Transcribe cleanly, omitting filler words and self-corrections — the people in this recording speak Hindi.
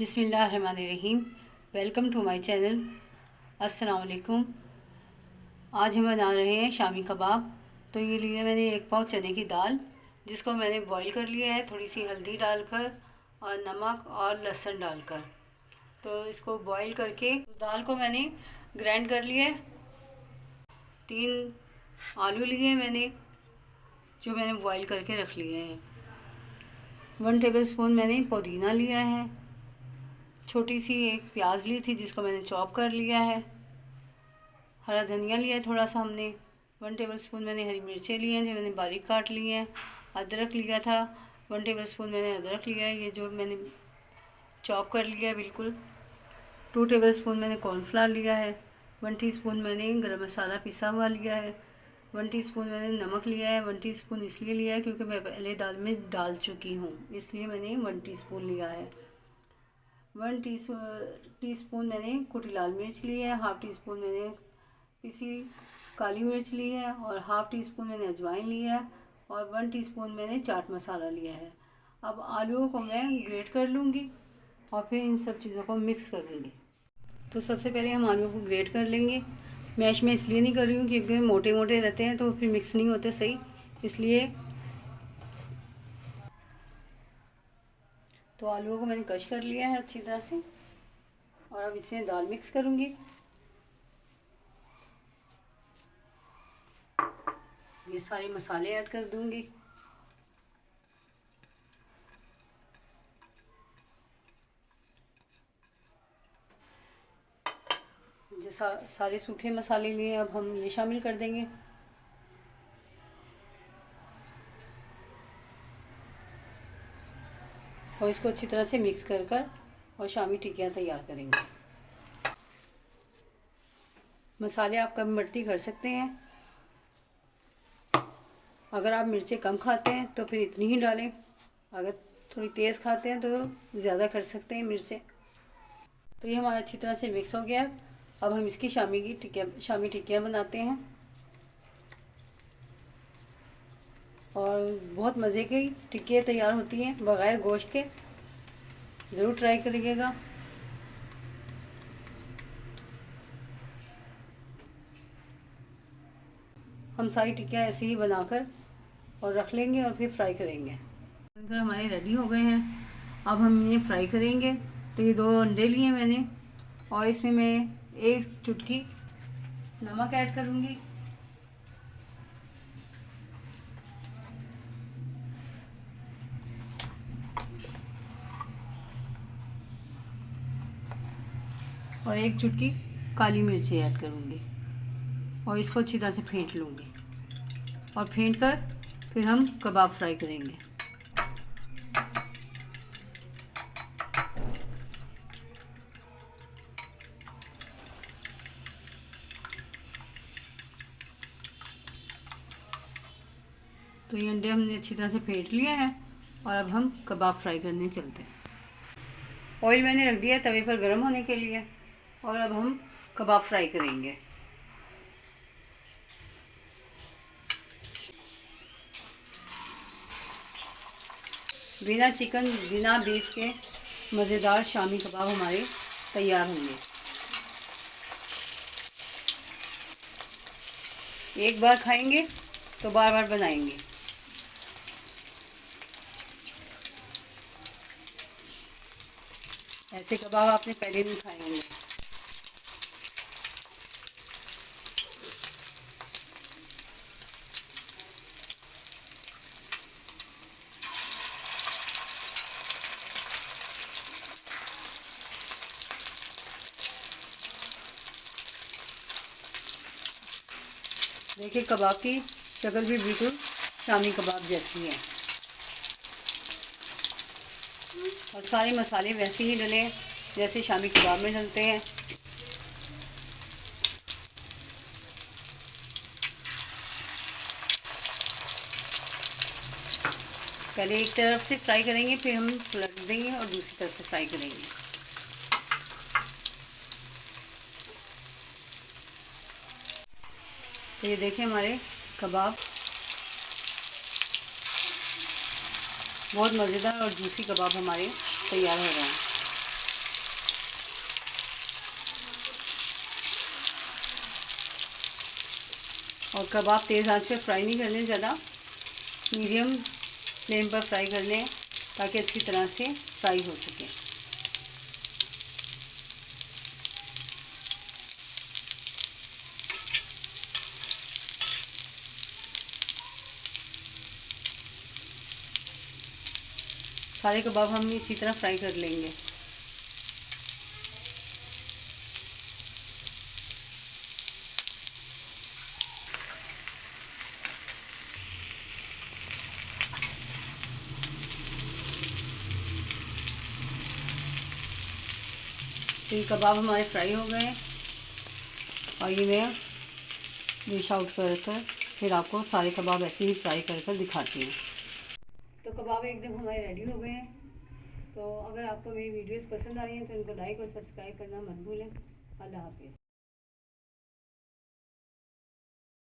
बिस्मिल्लाहिर्रहमानिर्रहीम। Welcome to my channel. अस्सलाम वालेकुम। आज हम बना रहे हैं शामी कबाब। तो ये लिए मैंने 1 पाव चने की दाल, जिसको मैंने बॉईल कर लिया है थोड़ी सी हल्दी डालकर और नमक और लहसुन डालकर। तो इसको बॉईल करके दाल को मैंने ग्राइंड कर लिया है। 3 आलू लिए मैंने, जो मैंने बॉईल करके रख लिए हैं। 1 टेबलस्पून मैंने पुदीना लिया है। छोटी सी एक प्याज ली थी, जिसको मैंने चॉप कर लिया है। हरा धनिया लिया है थोड़ा सा हमने। 1 टेबलस्पून मैंने हरी मिर्चें ली हैं, जो मैंने बारीक काट ली हैं। अदरक लिया था 1 टेबलस्पून मैंने अदरक लिया है, ये जो मैंने चॉप कर लिया है बिल्कुल। 2 टेबलस्पून मैंने कॉर्नफ्लावर लिया है। 1 टीस्पून मैंने गरम मसाला पिसा हुआ लिया है। 1 टीस्पून मैंने नमक लिया है। 1 टीस्पून इसलिए लिया है क्योंकि मैं पहले दाल में डाल चुकी हूँ, इसलिए मैंने 1 टीस्पून लिया है। 1 टीस्पून मैंने कुटी लाल मिर्च ली है। हाफ़ टी स्पून मैंने पिसी काली मिर्च ली है और हाफ़ टी स्पून मैंने अजवाइन लिया है और 1 टीस्पून मैंने चाट मसाला लिया है। अब आलूओं को मैं ग्रेट कर लूँगी और फिर इन सब चीज़ों को मिक्स कर लूँगी। तो सबसे पहले हम आलूओं को ग्रेट कर लेंगे। मैश में इसलिए नहीं कर रही हूँ क्योंकि मोटे मोटे रहते हैं तो फिर मिक्स नहीं होते सही, इसलिए। तो आलूओं को मैंने कश कर लिया है अच्छी तरह से और अब इसमें दाल मिक्स करूँगी। ये सारे मसाले ऐड कर दूँगी। जो सारे सूखे मसाले लिए अब हम ये शामिल कर देंगे। और इसको अच्छी तरह से मिक्स कर और शामी टिक्कियाँ तैयार करेंगे। मसाले आप कम बढ़ती कर सकते हैं। अगर आप मिर्चें कम खाते हैं तो फिर इतनी ही डालें। अगर थोड़ी तेज़ खाते हैं तो ज़्यादा कर सकते हैं मिर्चें। तो ये हमारा अच्छी तरह से मिक्स हो गया। अब हम इसकी शामी टिक्कियाँ बनाते हैं और बहुत मज़े की टिक्कियाँ तैयार होती हैं बग़ैर गोश्त के। ज़रूर ट्राई करिएगा। हम सारी टिक्कियाँ ऐसे ही बनाकर और रख लेंगे और फिर फ्राई करेंगे। बनकर हमारे रेडी हो गए हैं। अब हम इन्हें फ्राई करेंगे। तो ये 2 अंडे लिए मैंने और इसमें मैं 1 चुटकी नमक ऐड करूँगी। और 1 चुटकी काली मिर्ची ऐड करूँगी और इसको अच्छी तरह से फेंट लूँगी और फेंट कर फिर हम कबाब फ्राई करेंगे। तो ये अंडे हमने अच्छी तरह से फेंट लिया है और अब हम कबाब फ्राई करने चलते हैं। ऑयल मैंने रख दिया है तवे पर गर्म होने के लिए और अब हम कबाब फ्राई करेंगे। बिना चिकन बिना बीफ के मज़ेदार शामी कबाब हमारे तैयार होंगे। एक बार खाएंगे तो बार बार बनाएंगे। ऐसे कबाब आपने पहले नहीं खाए होंगे। देखिए कबाब की शक्ल भी बिल्कुल शामी कबाब जैसी है और सारे मसाले वैसे ही डले जैसे शामी कबाब में डलते हैं। पहले एक तरफ से फ्राई करेंगे, फिर हम पलट देंगे और दूसरी तरफ से फ्राई करेंगे। तो ये देखिए हमारे कबाब बहुत मज़ेदार और जूसी कबाब हमारे तैयार हो रहे हैं। और कबाब तेज़ आंच पे फ्राई नहीं करने, ज़्यादा मीडियम फ्लेम पर फ्राई करने हैं ताकि अच्छी तरह से फ्राई हो सके। सारे कबाब हम इसी तरह फ्राई कर लेंगे। तो ये कबाब हमारे फ्राई हो गए और ये मैं डिश आउट कर फिर आपको सारे कबाब ऐसे ही फ्राई कर दिखाती हूँ। तो कबाब एकदम हमारे रेडी हो गए हैं। तो अगर आपको मेरी वीडियोस पसंद आ रही हैं तो इनको लाइक और सब्सक्राइब करना मत भूलें। अल्लाह हाफिज़।